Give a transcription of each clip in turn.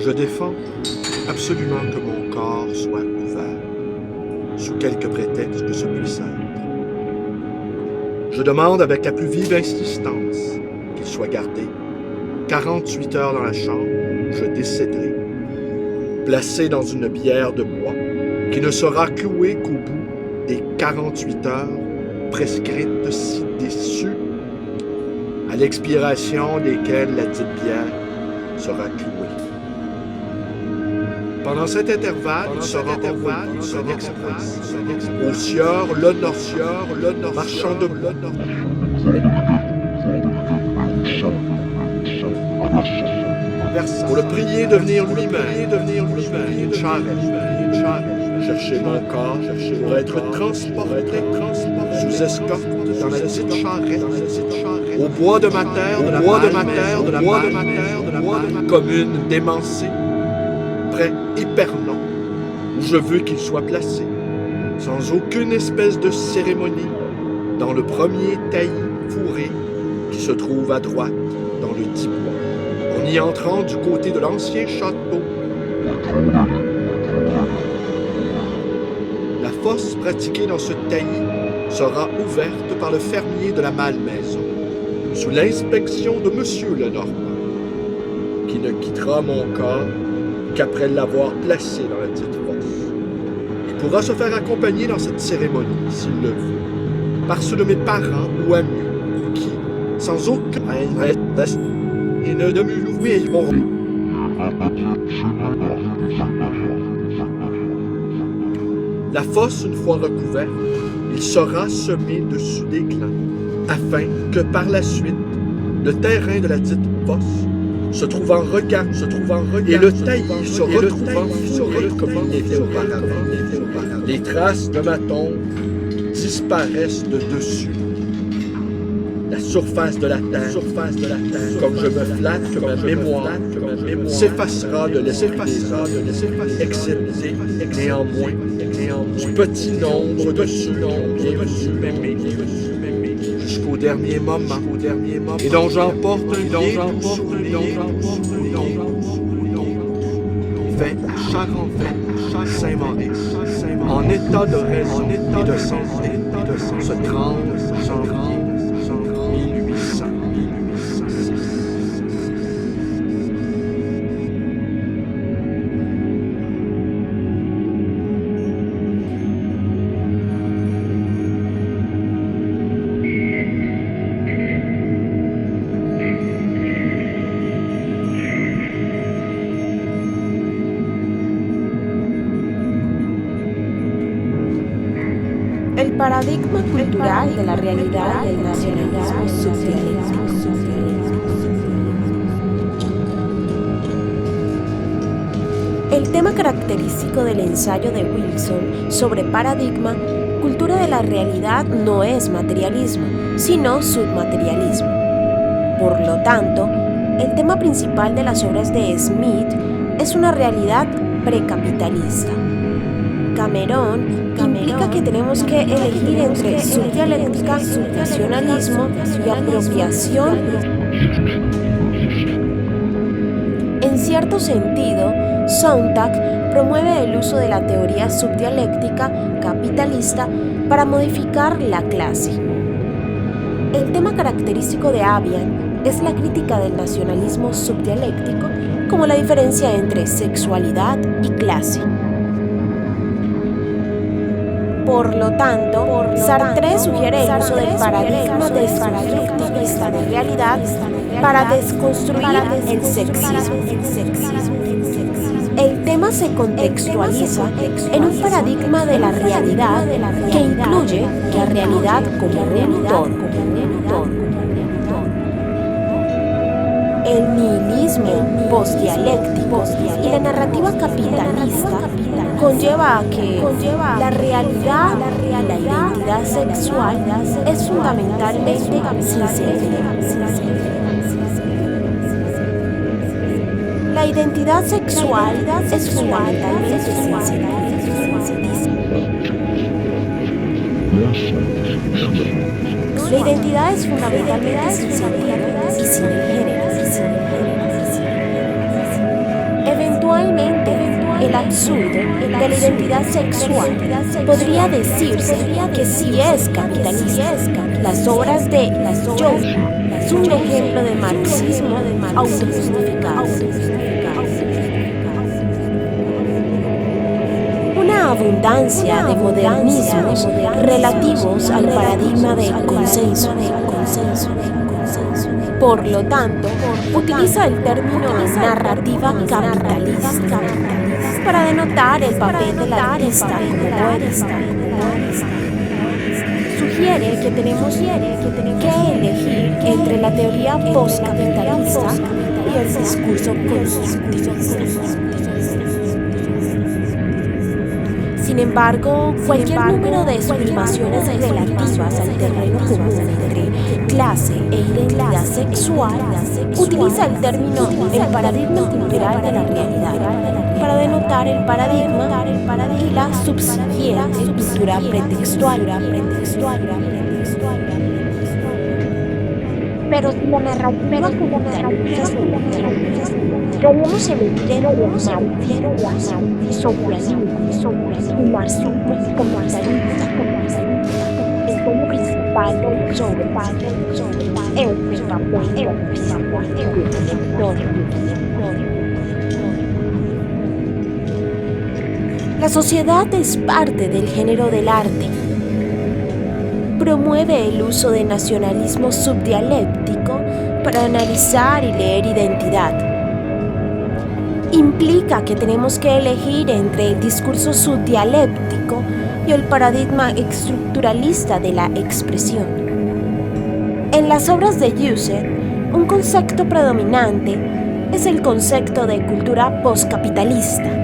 Je défends absolument que mon corps soit ouvert, sous quelque prétexte que ce puisse être. Je demande avec la plus vive insistance qu'il soit gardé 48 heures dans la chambre où je décéderai, placé dans une bière de bois qui ne sera clouée qu'au bout des 48 heures prescrites ci-dessus, à l'expiration desquelles la dite bière sera clouée. Pendant cet intervalle, il sera envoyé son express au sieur l'honneur, marchand de bois, pour le prier de venir lui-même, une charrette, chercher mon corps pour être transporté sous escorte dans la dite charrette, au bois de ma terre, de la commune démancée, près Épernon, où je veux qu'il soit placé, sans aucune espèce de cérémonie, dans le premier taillis fourré qui se trouve à droite dans le dit bois, en y entrant du côté de l'ancien château. La fosse pratiquée dans ce taillis sera ouverte par le fermier de la malmaison, sous l'inspection de Monsieur Lenormand, qui ne quittera mon corps qu'après l'avoir placé dans la dite fosse. Il pourra se faire accompagner dans cette cérémonie, s'il le veut, par ceux de mes parents ou amis, qui, sans aucun et ne de m'oublier, la fosse, une fois recouverte, il sera semé dessus des clans, afin que par la suite, le terrain de la dite fosse se trouvant regard, et le taillis se retrouvant comme il était auparavant. Les traces de ma tombe disparaissent de dessus. La surface de la terre, comme je me flatte que ma mémoire s'effacera de l'esprit excepté néanmoins du petit nombre de ceux qui ont bien m'aimer jusqu'au dernier moment, et dont j'emporte un bien souvenir fait à Charenton, Saint-Maurice, en état de raison et de santé, ce 30 janvier 1800. El paradigma cultural de la realidad y el nacionalismo subdialéctico. El tema característico del ensayo de Wilson sobre paradigma, cultura de la realidad, no es materialismo, sino submaterialismo. Por lo tanto, el tema principal de las obras de Smith es una realidad precapitalista. Cameron implica que tenemos que elegir entre subdialéctica, nacionalismo y apropiación. En cierto sentido, Sontag promueve el uso de la teoría subdialéctica capitalista para modificar la clase. El tema característico de Avian es la crítica del nacionalismo subdialéctico como la diferencia entre sexualidad y clase. Por lo tanto, Sartre sugiere el uso del paradigma destructivista de realidad para desconstruir el sexismo. El tema se contextualiza en un paradigma de la realidad que incluye la realidad como un todo. El nihilismo postdialéctico y la narrativa capitalista conlleva a que la realidad y la identidad sexual es fundamentalmente sinceridad. La identidad sexual es fundamentalmente sinceridad. La identidad es fundamentalmente sinceridad y sin el género. el absurdo de la identidad sexual, podría decirse que sí es capitalista. Las obras de Joe son un ejemplo de marxismo autojustificado. Una abundancia de modernismos relativos al paradigma del consenso. Por lo tanto, utiliza el término narrativa capitalista para denotar el papel del artista como poeta. Sugiere que tenemos que elegir entre la teoría postcapitalista y el discurso constructivista. Sin embargo, cualquier número de afirmaciones relativas al terreno común entre clase e identidad sexual utiliza el término el paradigma cultural de la realidad para denotar el paradigma y la subsiguiente cultura pretextual. Pero si la narrativa capitalista debemos elegir socialismo y marxismo capitalista como principal sobre el papel La sociedad es parte del género del arte. Promueve el uso de nacionalismo subdialéctico para analizar y leer identidad. Implica que tenemos que elegir entre el discurso subdialéctico y el paradigma estructuralista de la expresión. En las obras de Yuset, un concepto predominante es el concepto de cultura postcapitalista.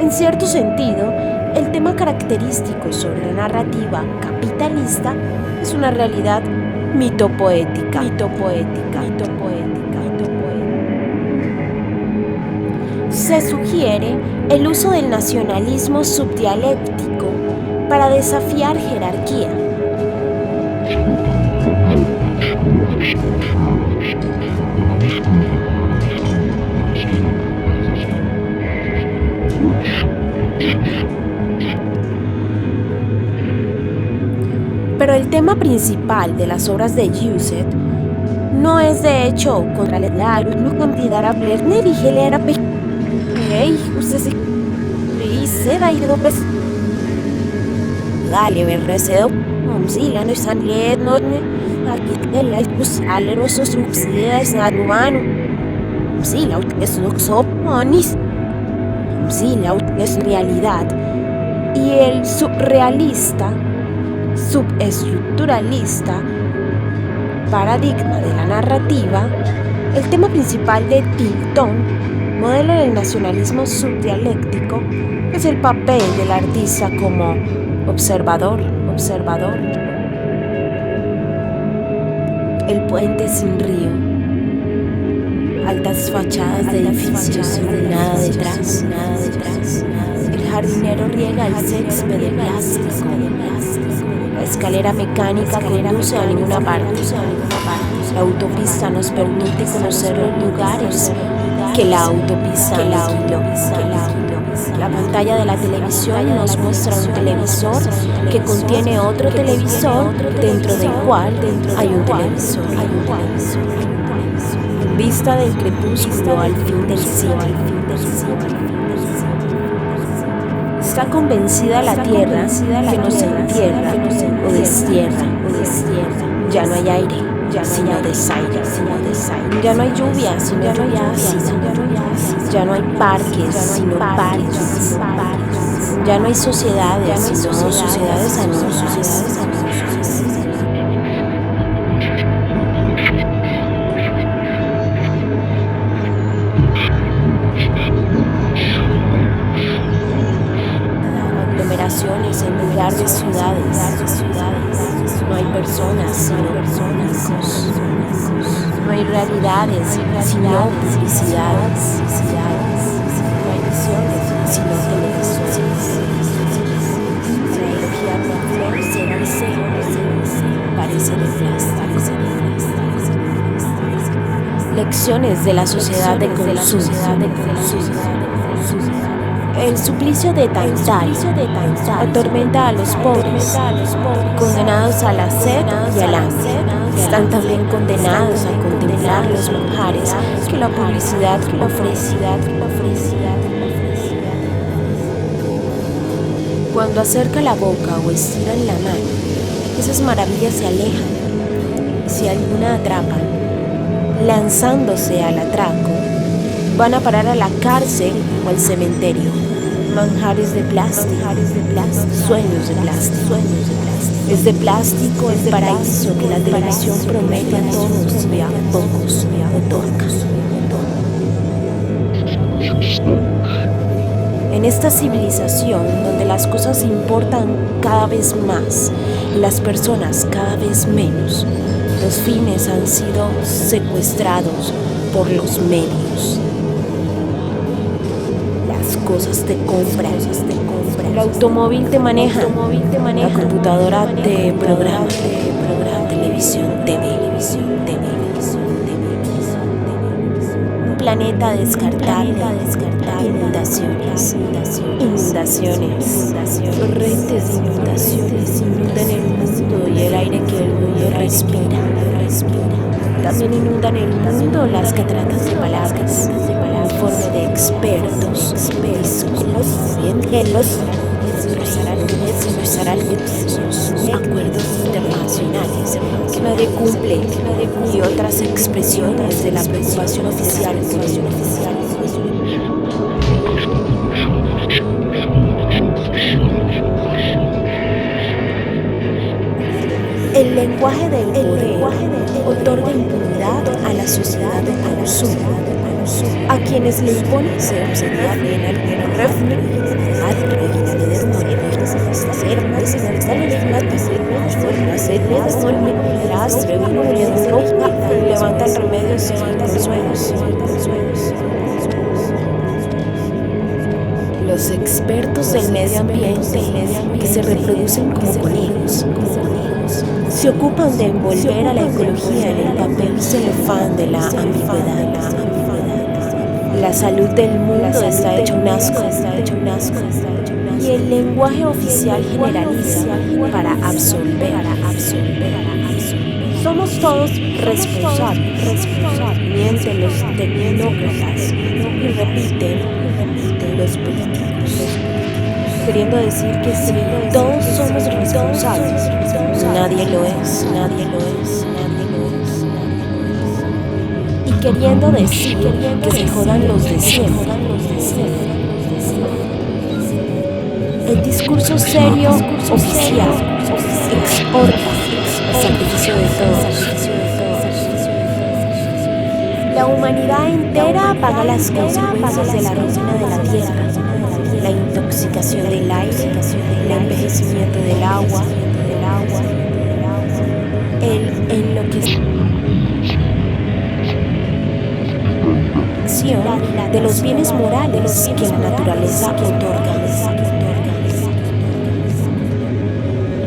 En cierto sentido, el tema característico sobre la narrativa capitalista es una realidad mitopoética. Se sugiere el uso del nacionalismo subdialéctico para desafiar jerarquía. Pero el tema principal de las obras de Yuset no es de hecho contra la cantidad dale verresedo si no están leyendo aquí el usar los subsidios anuano si la es lo soponis si la es realidad y el surrealista subestructuralista paradigma de la narrativa. El tema principal de Tilton, modelo del nacionalismo subdialéctico, es el papel del artista como observador. El puente sin río, altas fachadas de edificios, nada detrás. El jardinero riega el césped de plástico. La escalera mecánica conduce a ninguna parte. La autopista nos permite conocer los lugares que la autopista alquiló. La pantalla de la televisión nos muestra un televisor que contiene otro televisor dentro del cual hay un televisor. En vista del crepúsculo al fin del siglo. Está convencida la tierra que no se entierra o destierra. Ya no hay aire, sino desaire. Ya no hay lluvia, sino lluvia ácida. Ya no hay parques, sino parques. Ya no hay sociedades, sino sociedades anónimas. En lugar de ciudades. No hay personas, sino personas. No hay realidades, sino publicidades. No hay visiones, sino televisores. La ecología parece de plástico. Lecciones de la sociedad de consumo. El suplicio de Tantal atormenta a los pobres, condenados a la sed y al hambre. Están también condenados a contemplar los manjares que la publicidad ofrece. Cuando acerca la boca o estiran la mano, esas maravillas se alejan. Si alguna atrapan, lanzándose al atraco, van a parar a la cárcel o al cementerio. Manjares de plástico, sueños de plástico. Es de plástico el paraíso que la televisión promete a todos y a pocos otorga. En esta civilización donde las cosas importan cada vez más y las personas cada vez menos, los fines han sido secuestrados por los medios. Las cosas te compran, el automóvil te maneja, la computadora te programa, televisión te ve. Un planeta descartable, inundaciones, torrentes de inundaciones inundan el mundo y el aire que el mundo respira. También inundan el mundo las cataratas de palabras, informe de expertos, acuerdos internacionales que nadie cumple y otras expresiones de la preocupación oficial. El lenguaje del poder otorga impunidad a la sociedad de consumo, a quienes le imponen ser observable en algún refugio, levantan remedios y consuelos. Los expertos del medio ambiente que se reproducen como conejos se ocupan de envolver a la ecología en el papel celofán de la ambigüedad. La salud del mundo está hecho un asco, y el lenguaje oficial generaliza para absolver. Somos todos responsables, mienten los tecnócratas y repiten los políticos, queriendo decir que sí, todos somos responsables. Nadie lo es. Y queriendo decir que se jodan los de siempre. El discurso serio oficial exporta el sacrificio de todos. La humanidad entera paga las consecuencias de la ruina de la tierra, la intoxicación del aire, el envejecimiento del agua, el enloquecimiento de los bienes morales que la naturaleza otorga.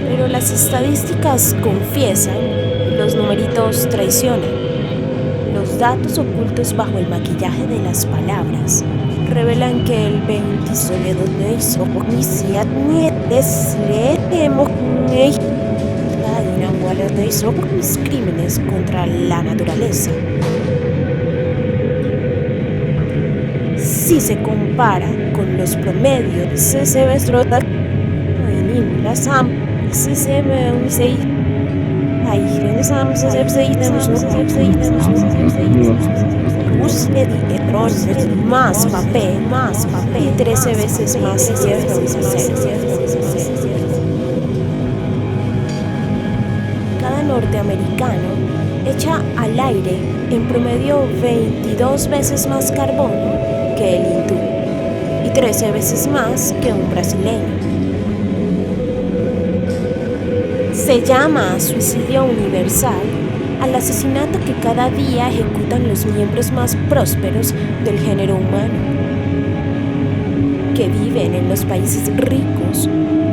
Pero las estadísticas confiesan, los numeritos traicionan. Los datos ocultos bajo el maquillaje de las palabras revelan que el 27 de crímenes contra la naturaleza. Si se compara con los promedios, se ve más papel y 13 veces más hierro. Cada norteamericano echa al aire en promedio 22 veces más carbono que el hindú y 13 veces más que un brasileño. Se llama suicidio universal al asesinato que cada día ejecutan los miembros más prósperos del género humano, que viven en los países ricos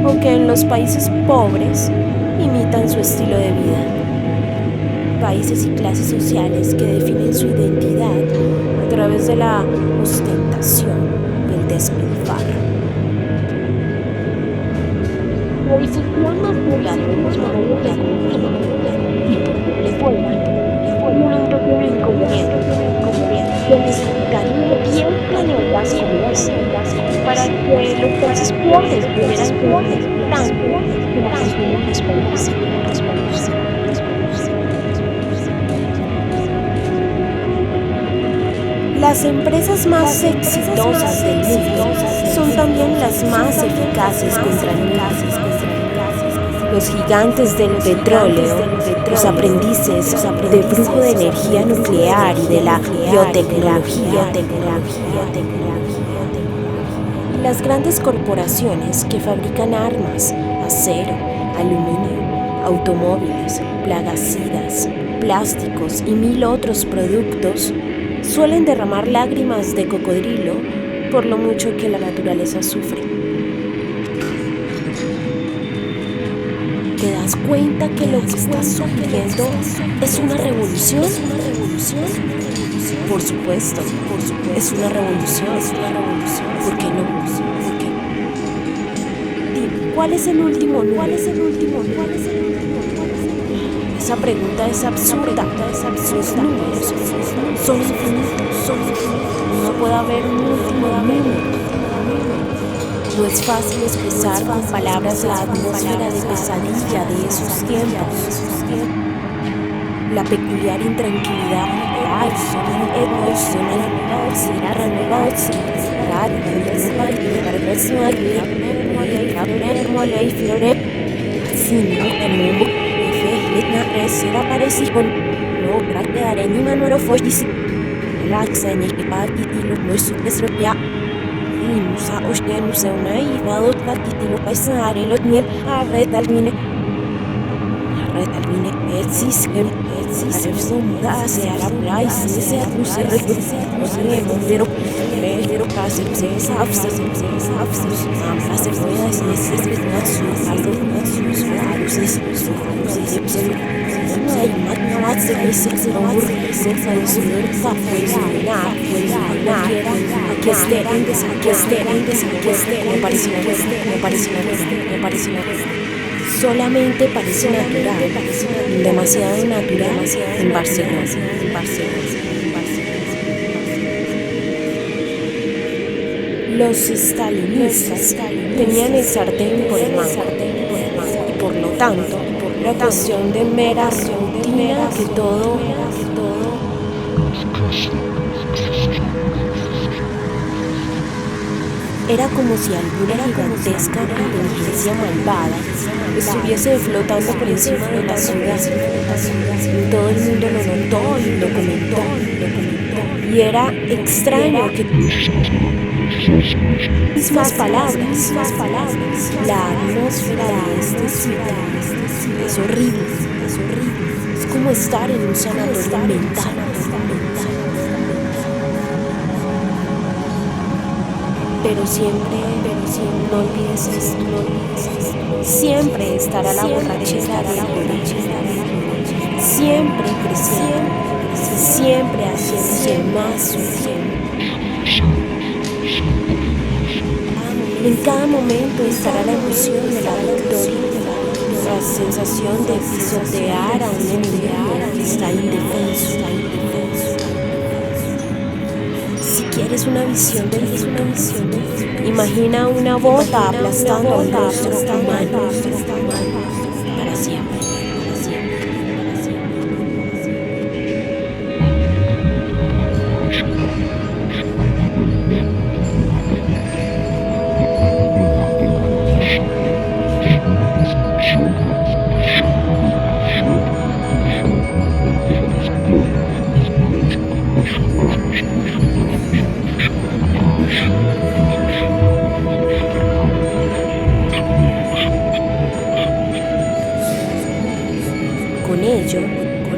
o que en los países pobres imitan su estilo de vida. Países y clases sociales que definen su identidad a través de la ostentación y el el despilfarro. La difusión más pura de los modelos de consumo y posible fuera, un pequeño inconveniente que necesitaría 10 planetas para que los transportes pudieran tanto que la continua experiencia. Las empresas más exitosas del mundo son también las más eficaces contra el mundo. Los gigantes del petróleo, los aprendices de flujo de energía nuclear y de la biotecnología. Las grandes corporaciones que fabrican armas, acero, aluminio, automóviles, plaguicidas, plásticos y 1000 otros productos suelen derramar lágrimas de cocodrilo por lo mucho que la naturaleza sufre. ¿Te das cuenta que lo que estás sufriendo es una revolución? Por supuesto, es una revolución. ¿Por qué no? Dime, ¿cuál es el último número? Esa pregunta es absurda. Los números son infinitos. No puede haber un último número. No es fácil expresar con palabras la atmósfera de pesadilla de esos tiempos. La peculiar intranquilidad Nusa oshne nusa unai vadot latitilo paisare lotniel arretalmine etsis arefsum gase arabrais se atmusere mondero kaser safs amra se foya se natsu alusis Ai matnavat se ur se que esté, me parece solamente parece natural, demasiado natural en Barcelona. Los estalinistas tenían el sartén por el mango y por lo tanto, la cuestión de mera rutina que todo era como si alguna gigantesca inteligencia malvada estuviese flotando por encima de la ciudad. Todo el mundo lo notó y lo comentó. Y era extraño que mismas palabras. La atmósfera de este sitio es horrible. Es como estar en un sanatorio mental. Pero siempre, no olvides esto. Siempre estará la borrachera, siempre creciendo, siempre haciéndose más sutil. En cada momento estará la emoción de la victoria, la sensación de pisotear a un enemigo que está indefenso. ¿Quieres una visión del futuro? Imagina una bota aplastando a un rostro humano para siempre.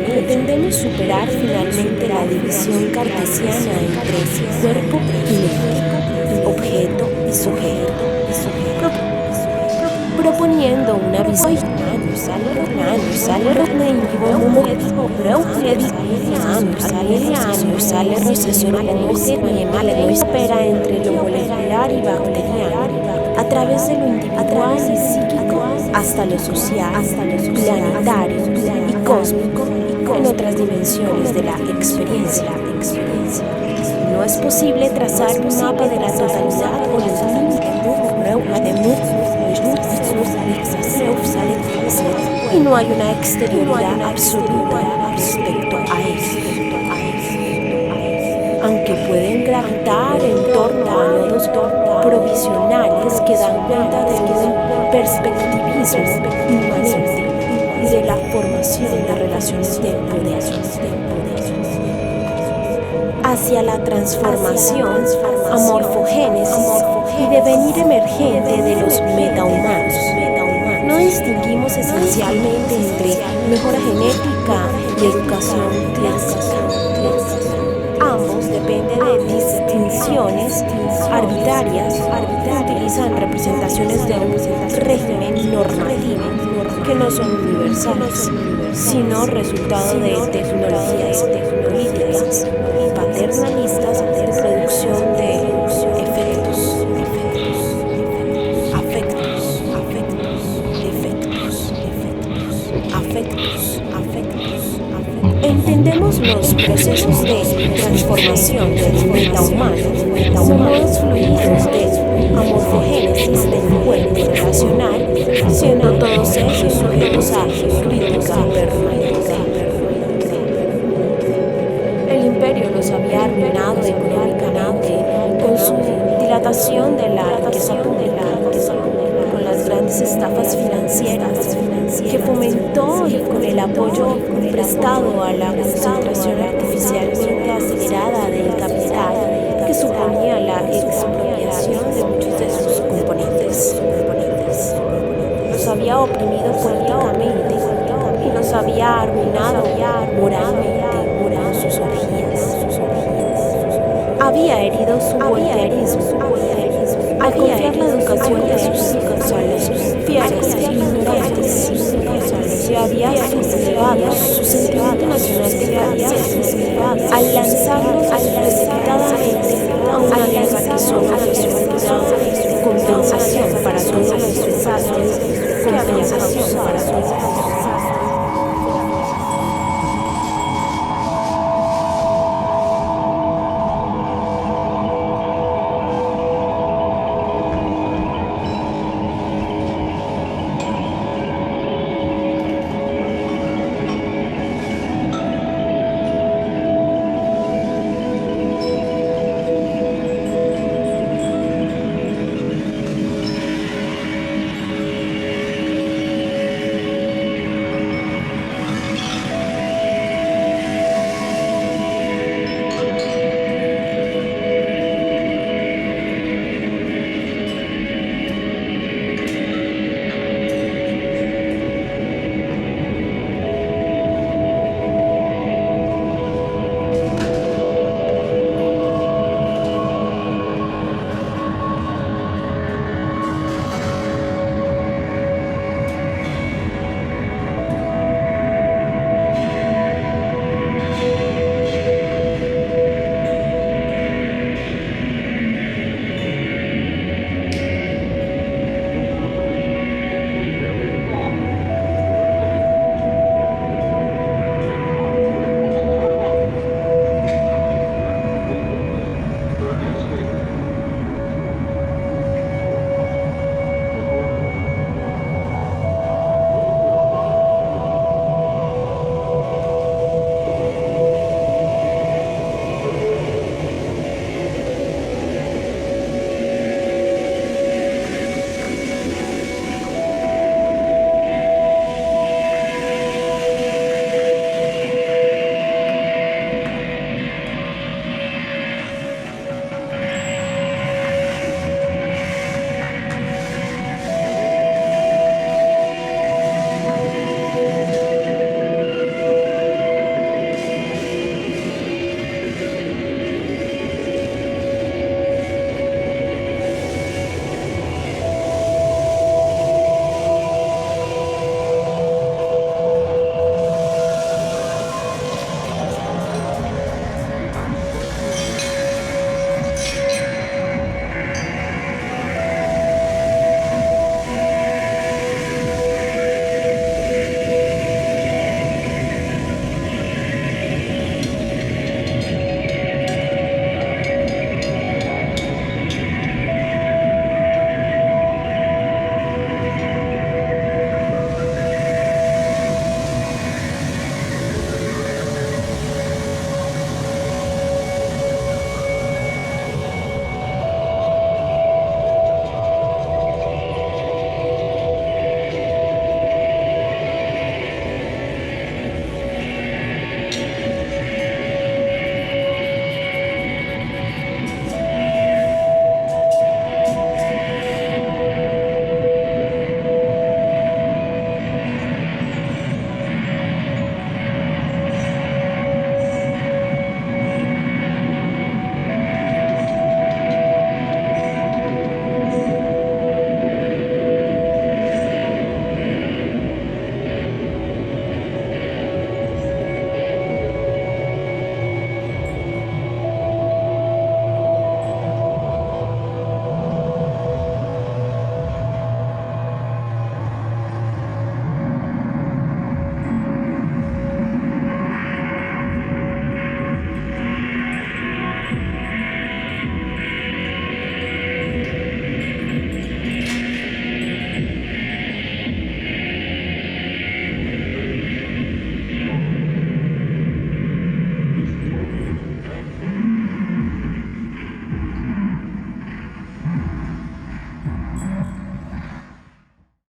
Pretendemos superar finalmente la división cartesiana entre cuerpo y mente, objeto y sujeto, proponiendo una visión opera entre lo molecular y bacteriano, a través de lo individual y psíquico hasta lo social, planetario y cósmico, en otras dimensiones de la experiencia. No es posible trazar un mapa de la totalidad o los límites, y no hay una exterioridad absoluta respecto a esto. Aunque pueden gravitar en torno a nodos provisionales que dan cuenta de un perspectivismo inmanente y de la formación de relaciones de poder hacia la transformación, amorfogénesis y devenir emergente de los metahumanos. No distinguimos esencialmente entre mejora genética y educación clásica. Ambos dependen de distinciones arbitrarias que utilizan representaciones de un régimen normativo que no son universales, sino resultado de tecnologías políticas y paternalistas de producción de efectos. Entendemos los procesos de transformación del metahumano como modos fluidos de amorfogénesis del cuerpo relacional, siendo todos ellos sujetos a crítica permanente. El imperio los había arruinado económicamente con su dilatación de la riqueza pública, con las grandes estafas financieras que fomentó y con el apoyo prestado a la concentración artificialmente acelerada del capital que suponía la expropiación de muchos de sus componentes. Los había oprimido políticamente y los había arruinado moralmente con sus orgías. Había herido su voluntarismo al confiar la educación de sus hijos a los fieles e ignorantes. Se había sublevado su sentimiento nacional de grandeza al lanzarlos a su precipitada